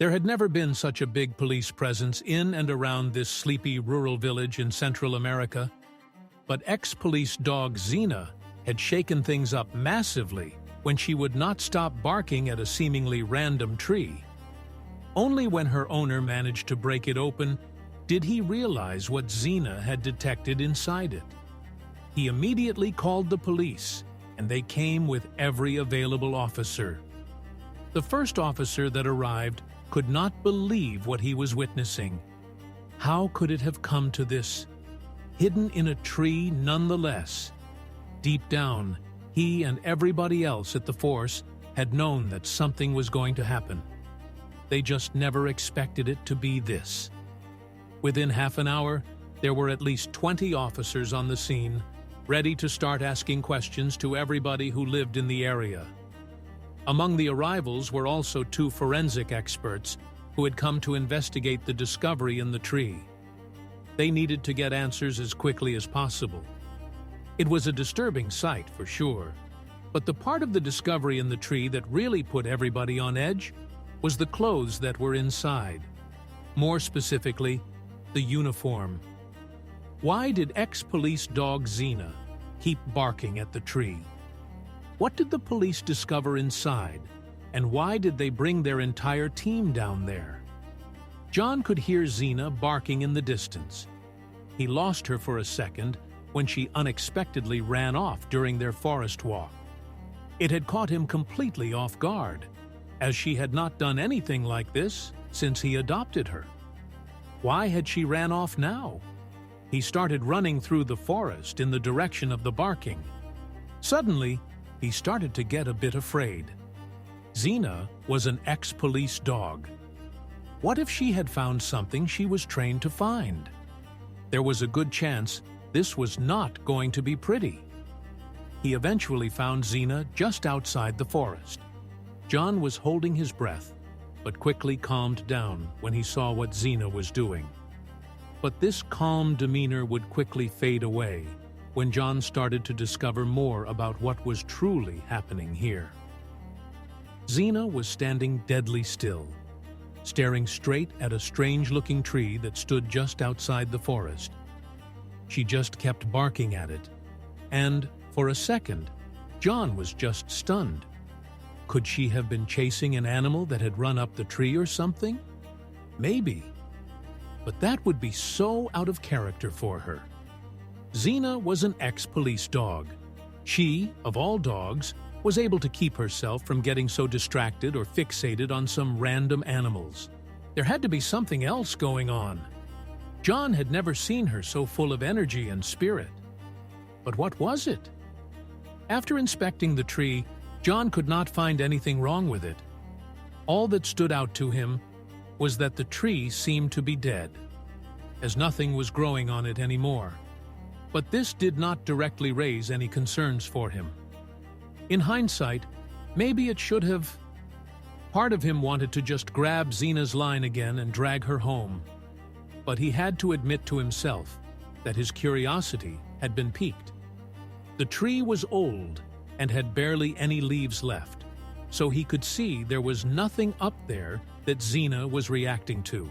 There had never been such a big police presence in and around this sleepy rural village in Central America, but ex-police dog Xena had shaken things up massively when she would not stop barking at a seemingly random tree. Only when her owner managed to break it open did he realize what Xena had detected inside it. He immediately called the police, and they came with every available officer. The first officer that arrived could not believe what he was witnessing. How could it have come to this? Hidden in a tree nonetheless. Deep down, he and everybody else at the force had known that something was going to happen. They just never expected it to be this. Within half an hour, there were at least 20 officers on the scene, ready to start asking questions to everybody who lived in the area. Among the arrivals were also 2 forensic experts who had come to investigate the discovery in the tree. They needed to get answers as quickly as possible. It was a disturbing sight, for sure, but the part of the discovery in the tree that really put everybody on edge was the clothes that were inside. More specifically, the uniform. Why did ex-police dog Xena keep barking at the tree? What did the police discover inside, and why did they bring their entire team down there? John could hear Xena barking in the distance. He lost her for a second when she unexpectedly ran off during their forest walk. It had caught him completely off guard, as she had not done anything like this since he adopted her. Why had she ran off now? He started running through the forest in the direction of the barking. Suddenly, he started to get a bit afraid. Xena was an ex-police dog. What if she had found something she was trained to find? There was a good chance this was not going to be pretty. He eventually found Xena just outside the forest. John was holding his breath, but quickly calmed down when he saw what Xena was doing. But this calm demeanor would quickly fade away when John started to discover more about what was truly happening here. Xena was standing deadly still, staring straight at a strange-looking tree that stood just outside the forest. She just kept barking at it, and, for a second, John was just stunned. Could she have been chasing an animal that had run up the tree or something? Maybe. But that would be so out of character for her. Xena was an ex-police dog. She, of all dogs, was able to keep herself from getting so distracted or fixated on some random animals. There had to be something else going on. John had never seen her so full of energy and spirit. But what was it? After inspecting the tree, John could not find anything wrong with it. All that stood out to him was that the tree seemed to be dead, as nothing was growing on it anymore. But this did not directly raise any concerns for him. In hindsight, maybe it should have. Part of him wanted to just grab Xena's line again and drag her home. But he had to admit to himself that his curiosity had been piqued. The tree was old and had barely any leaves left, so he could see there was nothing up there that Xena was reacting to.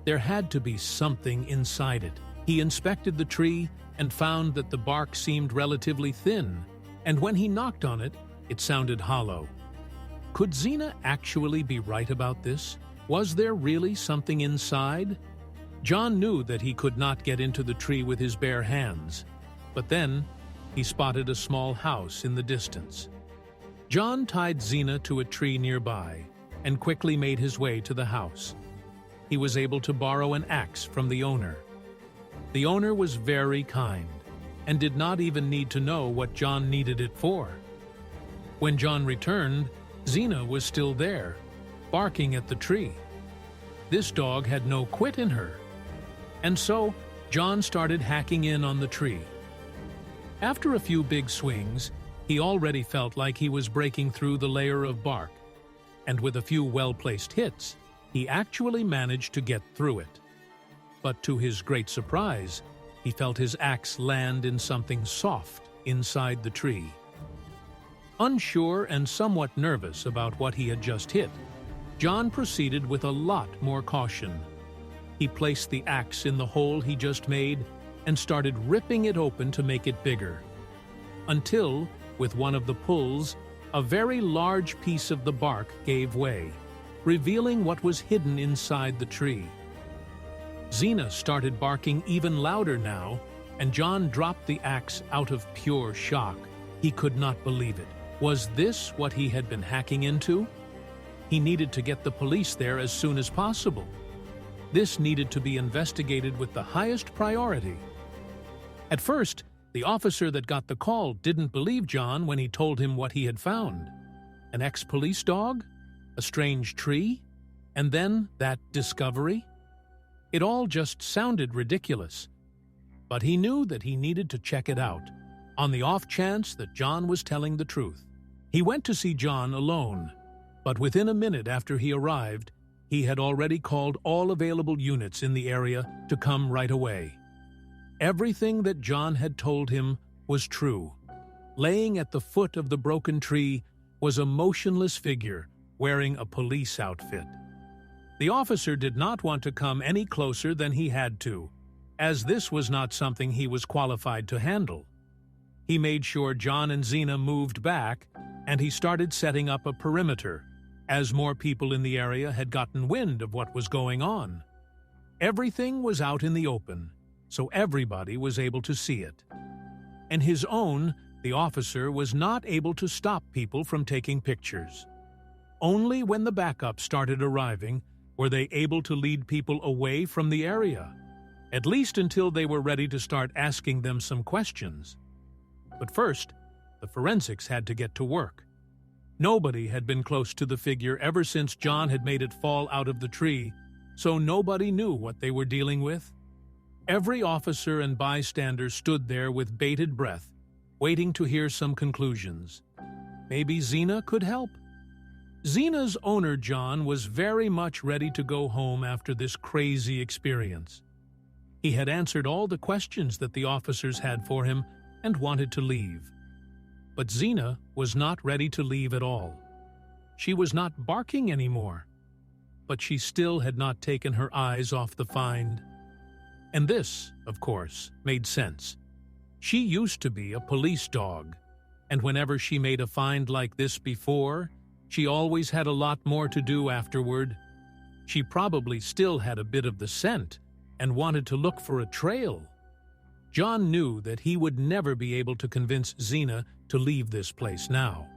There had to be something inside it. He inspected the tree and found that the bark seemed relatively thin, and when he knocked on it, it sounded hollow. Could Xena actually be right about this? Was there really something inside? John knew that he could not get into the tree with his bare hands, but then he spotted a small house in the distance. John tied Xena to a tree nearby and quickly made his way to the house. He was able to borrow an axe from the owner. The owner was very kind and did not even need to know what John needed it for. When John returned, Xena was still there, barking at the tree. This dog had no quit in her. And so, John started hacking in on the tree. After a few big swings, he already felt like he was breaking through the layer of bark, and with a few well-placed hits, he actually managed to get through it. But to his great surprise, he felt his axe land in something soft inside the tree. Unsure and somewhat nervous about what he had just hit, John proceeded with a lot more caution. He placed the axe in the hole he just made and started ripping it open to make it bigger. Until, with one of the pulls, a very large piece of the bark gave way, revealing what was hidden inside the tree. Xena started barking even louder now, and John dropped the axe out of pure shock. He could not believe it. Was this what he had been hacking into? He needed to get the police there as soon as possible. This needed to be investigated with the highest priority. At first, the officer that got the call didn't believe John when he told him what he had found. An ex-police dog? A strange tree? And then that discovery? It all just sounded ridiculous. But he knew that he needed to check it out, on the off chance that John was telling the truth. He went to see John alone, but within a minute after he arrived, he had already called all available units in the area to come right away. Everything that John had told him was true. Laying at the foot of the broken tree was a motionless figure wearing a police outfit. The officer did not want to come any closer than he had to, as this was not something he was qualified to handle. He made sure John and Xena moved back, and he started setting up a perimeter, as more people in the area had gotten wind of what was going on. Everything was out in the open, so everybody was able to see it. And his own, the officer, was not able to stop people from taking pictures. Only when the backup started arriving were they able to lead people away from the area, at least until they were ready to start asking them some questions. But first, the forensics had to get to work. Nobody had been close to the figure ever since John had made it fall out of the tree, so nobody knew what they were dealing with. Every officer and bystander stood there with bated breath, waiting to hear some conclusions. Maybe Xena could help. Xena's owner, John, was very much ready to go home after this crazy experience. He had answered all the questions that the officers had for him and wanted to leave. But Xena was not ready to leave at all. She was not barking anymore, but she still had not taken her eyes off the find. And this, of course, made sense. She used to be a police dog, and whenever she made a find like this before, she always had a lot more to do afterward. She probably still had a bit of the scent and wanted to look for a trail. John knew that he would never be able to convince Xena to leave this place now,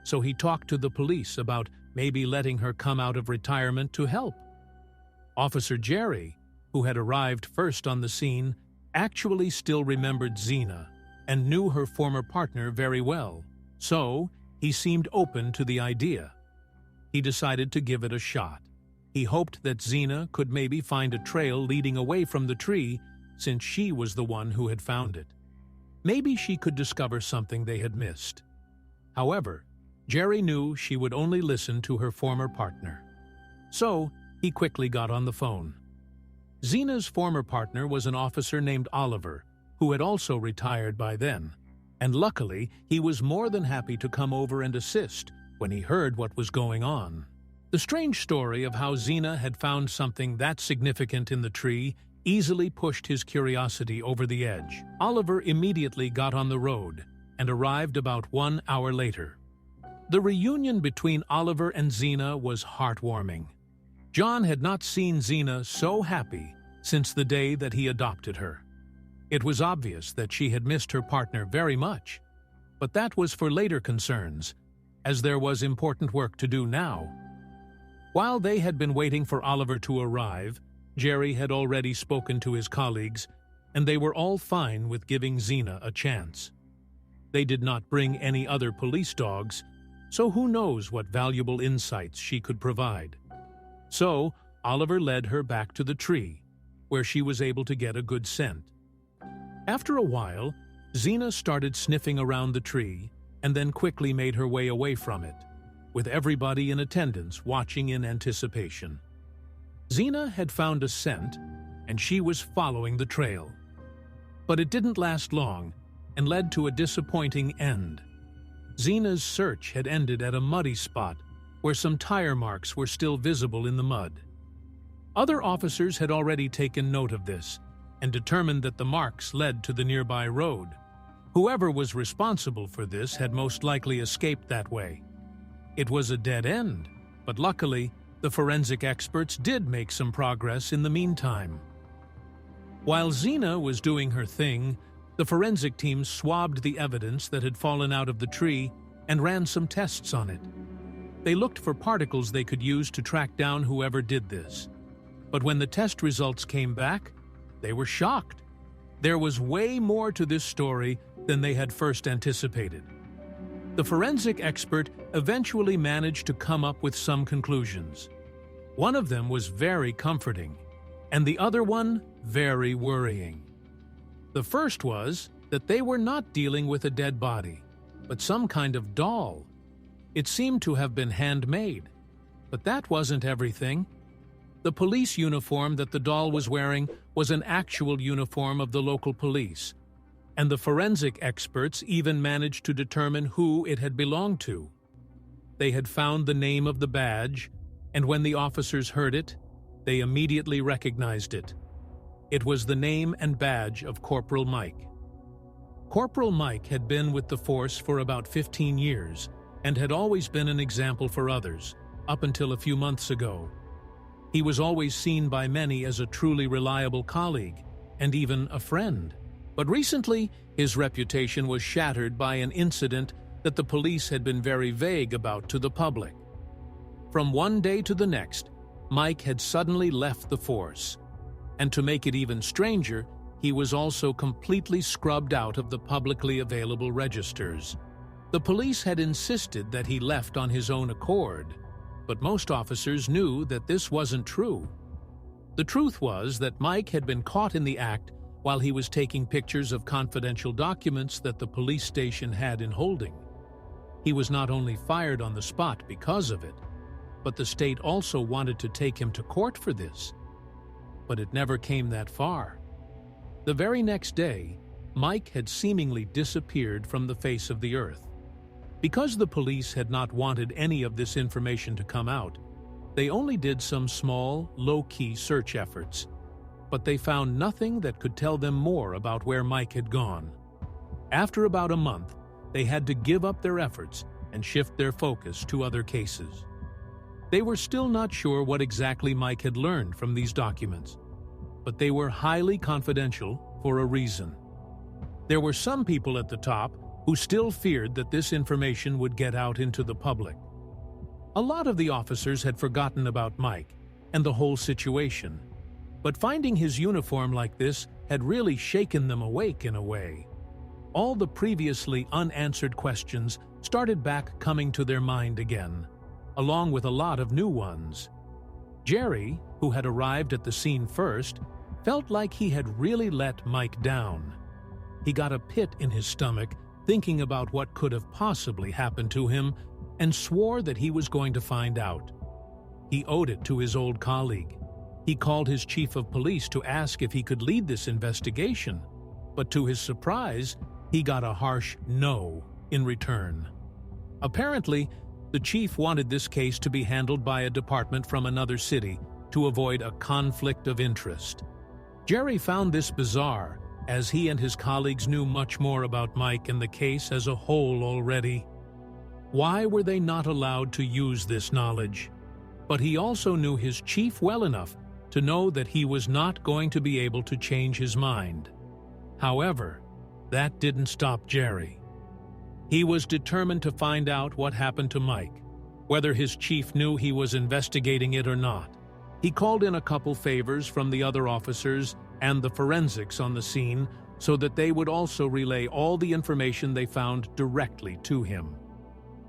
so he talked to the police about maybe letting her come out of retirement to help. Officer Jerry, who had arrived first on the scene, actually still remembered Xena and knew her former partner very well, so he seemed open to the idea. He decided to give it a shot. He hoped that Xena could maybe find a trail leading away from the tree, since she was the one who had found it. Maybe she could discover something they had missed. However, Jerry knew she would only listen to her former partner. So, he quickly got on the phone. Xena's former partner was an officer named Oliver, who had also retired by then, and luckily he was more than happy to come over and assist when he heard what was going on. The strange story of how Xena had found something that significant in the tree easily pushed his curiosity over the edge. Oliver immediately got on the road and arrived about 1 hour later. The reunion between Oliver and Xena was heartwarming. John had not seen Xena so happy since the day that he adopted her. It was obvious that she had missed her partner very much, but that was for later concerns, as there was important work to do now. While they had been waiting for Oliver to arrive, Jerry had already spoken to his colleagues, and they were all fine with giving Xena a chance. They did not bring any other police dogs, so who knows what valuable insights she could provide. So, Oliver led her back to the tree, where she was able to get a good scent. After a while, Xena started sniffing around the tree and then quickly made her way away from it, with everybody in attendance watching in anticipation. Xena had found a scent, and she was following the trail. But it didn't last long and led to a disappointing end. Xena's search had ended at a muddy spot where some tire marks were still visible in the mud. Other officers had already taken note of this and determined that the marks led to the nearby road. Whoever was responsible for this had most likely escaped that way. It was a dead end, but luckily, the forensic experts did make some progress in the meantime. While Zena was doing her thing, the forensic team swabbed the evidence that had fallen out of the tree and ran some tests on it. They looked for particles they could use to track down whoever did this. But when the test results came back, they were shocked. There was way more to this story than they had first anticipated. The forensic expert eventually managed to come up with some conclusions. One of them was very comforting, and the other one very worrying. The first was that they were not dealing with a dead body, but some kind of doll. It seemed to have been handmade, but that wasn't everything. The police uniform that the doll was wearing was an actual uniform of the local police, and the forensic experts even managed to determine who it had belonged to. They had found the name of the badge, and when the officers heard it, they immediately recognized it. It was the name and badge of Corporal Mike. Corporal Mike had been with the force for about 15 years and had always been an example for others, up until a few months ago. He was always seen by many as a truly reliable colleague, and even a friend. But recently, his reputation was shattered by an incident that the police had been very vague about to the public. From one day to the next, Mike had suddenly left the force. And to make it even stranger, he was also completely scrubbed out of the publicly available registers. The police had insisted that he left on his own accord, but most officers knew that this wasn't true. The truth was that Mike had been caught in the act while he was taking pictures of confidential documents that the police station had in holding. He was not only fired on the spot because of it, but the state also wanted to take him to court for this. But it never came that far. The very next day, Mike had seemingly disappeared from the face of the earth. Because the police had not wanted any of this information to come out, they only did some small, low-key search efforts, but they found nothing that could tell them more about where Mike had gone. After about a month, they had to give up their efforts and shift their focus to other cases. They were still not sure what exactly Mike had learned from these documents, but they were highly confidential for a reason. There were some people at the top who still feared that this information would get out into the public. A lot of the officers had forgotten about Mike and the whole situation, but finding his uniform like this had really shaken them awake in a way. All the previously unanswered questions started back coming to their mind again, along with a lot of new ones. Jerry, who had arrived at the scene first, felt like he had really let Mike down. He got a pit in his stomach thinking about what could have possibly happened to him and swore that he was going to find out. He owed it to his old colleague. He called his chief of police to ask if he could lead this investigation, but to his surprise, he got a harsh no in return. Apparently, the chief wanted this case to be handled by a department from another city to avoid a conflict of interest. Jerry found this bizarre, as he and his colleagues knew much more about Mike and the case as a whole already. Why were they not allowed to use this knowledge? But he also knew his chief well enough to know that he was not going to be able to change his mind. However, that didn't stop Jerry. He was determined to find out what happened to Mike, whether his chief knew he was investigating it or not. He called in a couple favors from the other officers and the forensics on the scene so that they would also relay all the information they found directly to him.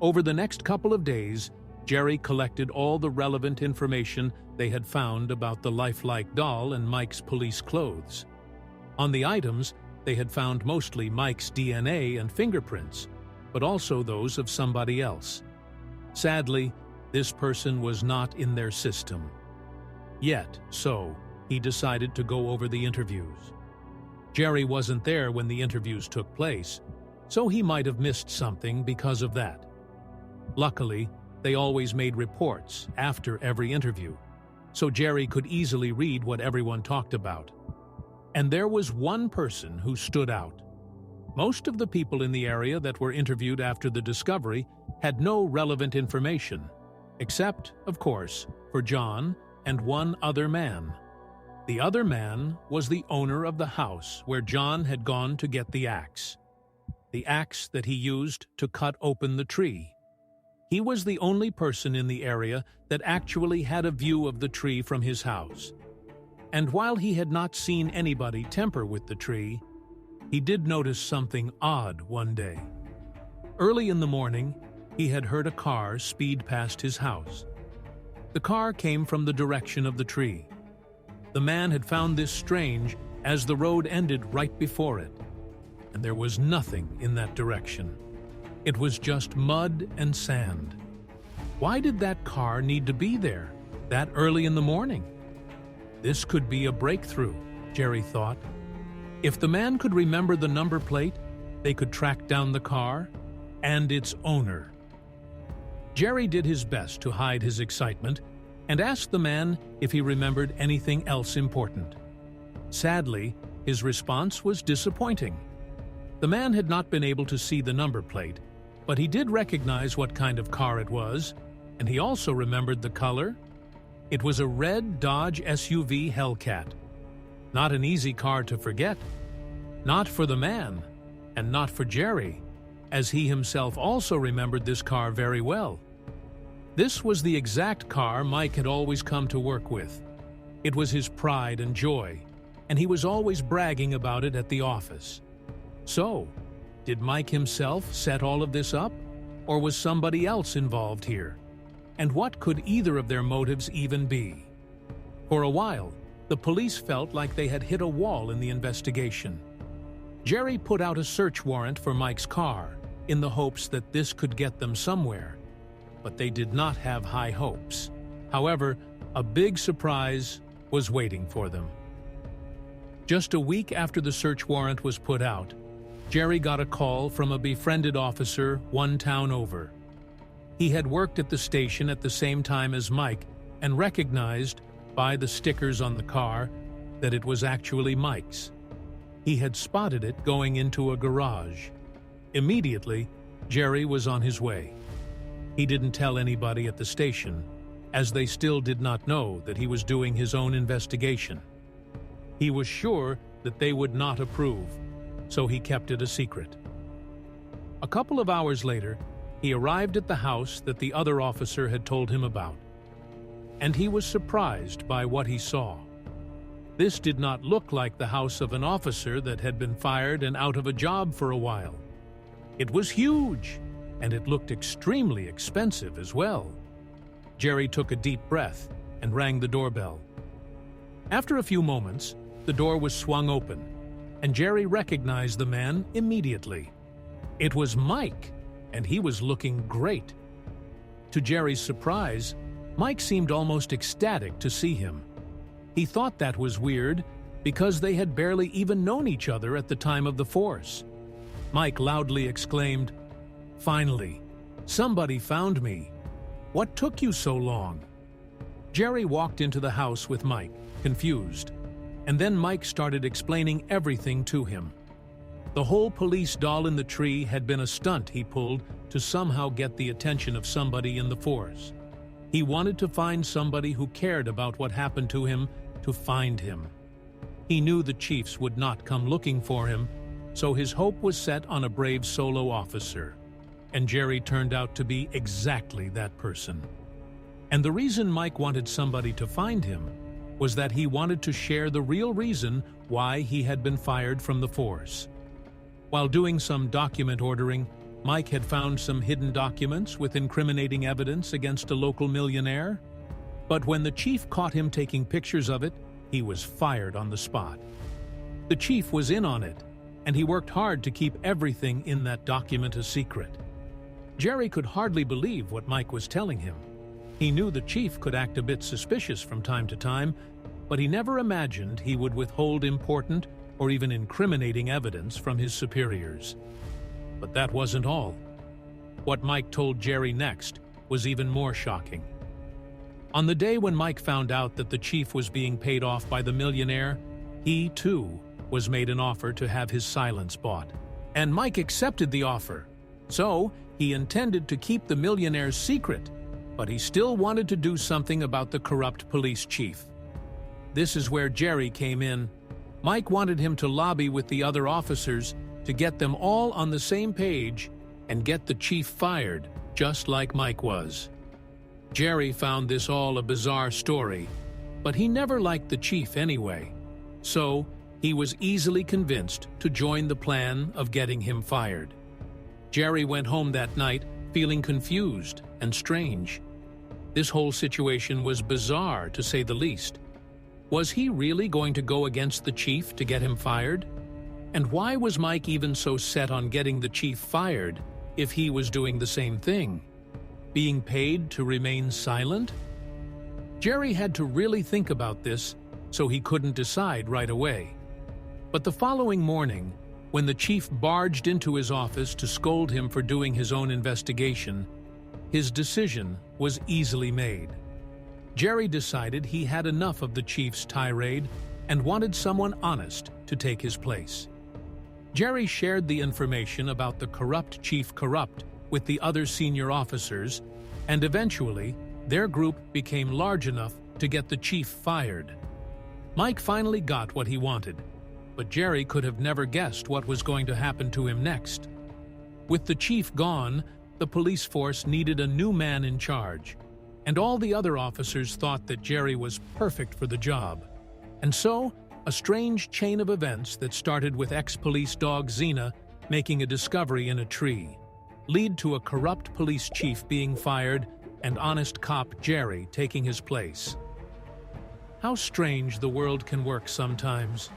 Over the next couple of days, Jerry collected all the relevant information they had found about the lifelike doll and Mike's police clothes. On the items, they had found mostly Mike's DNA and fingerprints, but also those of somebody else. Sadly, this person was not in their system. Yet, so, he decided to go over the interviews. Jerry wasn't there when the interviews took place, so he might have missed something because of that. Luckily, They always made reports after every interview, so Jerry could easily read what everyone talked about. And there was one person who stood out. Most of the people in the area that were interviewed after the discovery had no relevant information, except, of course, for John and one other man. The other man was the owner of the house where John had gone to get the axe that he used to cut open the tree. He was the only person in the area that actually had a view of the tree from his house. And while he had not seen anybody tamper with the tree, he did notice something odd one day. Early in the morning, he had heard a car speed past his house. The car came from the direction of the tree. The man had found this strange as the road ended right before it, and there was nothing in that direction. It was just mud and sand. Why did that car need to be there that early in the morning? This could be a breakthrough, Jerry thought. If the man could remember the number plate, they could track down the car and its owner. Jerry did his best to hide his excitement and asked the man if he remembered anything else important. Sadly, his response was disappointing. The man had not been able to see the number plate, but he did recognize what kind of car it was, and he also remembered the color. It was a red Dodge SUV Hellcat. Not an easy car to forget. Not for the man, and not for Jerry, as he himself also remembered this car very well. This was the exact car Mike had always come to work with. It was his pride and joy, and he was always bragging about it at the office. So, did Mike himself set all of this up, or was somebody else involved here? And what could either of their motives even be? For a while, the police felt like they had hit a wall in the investigation. Jerry put out a search warrant for Mike's car in the hopes that this could get them somewhere, but they did not have high hopes. However, a big surprise was waiting for them. Just a week after the search warrant was put out, Jerry got a call from a befriended officer one town over. He had worked at the station at the same time as Mike and recognized, by the stickers on the car, that it was actually Mike's. He had spotted it going into a garage. Immediately, Jerry was on his way. He didn't tell anybody at the station, as they still did not know that he was doing his own investigation. He was sure that they would not approve, so he kept it a secret. A couple of hours later, he arrived at the house that the other officer had told him about, and he was surprised by what he saw. This did not look like the house of an officer that had been fired and out of a job for a while. It was huge, and it looked extremely expensive as well. Jerry took a deep breath and rang the doorbell. After a few moments, the door was swung open, and Jerry recognized the man immediately. It was Mike, and he was looking great. To Jerry's surprise, Mike seemed almost ecstatic to see him. He thought that was weird because they had barely even known each other at the time of the force. Mike loudly exclaimed, "Finally, somebody found me. What took you so long?" Jerry walked into the house with Mike, confused, and then Mike started explaining everything to him. The whole police doll in the tree had been a stunt he pulled to somehow get the attention of somebody in the force. He wanted to find somebody who cared about what happened to him to find him. He knew the chiefs would not come looking for him, so his hope was set on a brave solo officer. And Jerry turned out to be exactly that person. And the reason Mike wanted somebody to find him was that he wanted to share the real reason why he had been fired from the force. While doing some document ordering, Mike had found some hidden documents with incriminating evidence against a local millionaire. But when the chief caught him taking pictures of it, he was fired on the spot. The chief was in on it, and he worked hard to keep everything in that document a secret. Jerry could hardly believe what Mike was telling him. He knew the chief could act a bit suspicious from time to time, but he never imagined he would withhold important or even incriminating evidence from his superiors. But that wasn't all. What Mike told Jerry next was even more shocking. On the day when Mike found out that the chief was being paid off by the millionaire, he, too, was made an offer to have his silence bought. And Mike accepted the offer. So, he intended to keep the millionaire's secret, but he still wanted to do something about the corrupt police chief. This is where Jerry came in. Mike wanted him to lobby with the other officers to get them all on the same page and get the chief fired, just like Mike was. Jerry found this all a bizarre story, but he never liked the chief anyway. So, he was easily convinced to join the plan of getting him fired. Jerry went home that night feeling confused and strange. This whole situation was bizarre, to say the least. Was he really going to go against the chief to get him fired? And why was Mike even so set on getting the chief fired if he was doing the same thing? Being paid to remain silent? Jerry had to really think about this, so he couldn't decide right away. But the following morning, when the chief barged into his office to scold him for doing his own investigation, his decision was easily made. Jerry decided he had enough of the chief's tirade and wanted someone honest to take his place. Jerry shared the information about the corrupt chief with the other senior officers, and eventually, their group became large enough to get the chief fired. Mike finally got what he wanted, but Jerry could have never guessed what was going to happen to him next. With the chief gone, the police force needed a new man in charge, and all the other officers thought that Jerry was perfect for the job. And so, a strange chain of events that started with ex-police dog Xena making a discovery in a tree, lead to a corrupt police chief being fired and honest cop Jerry taking his place. How strange the world can work sometimes.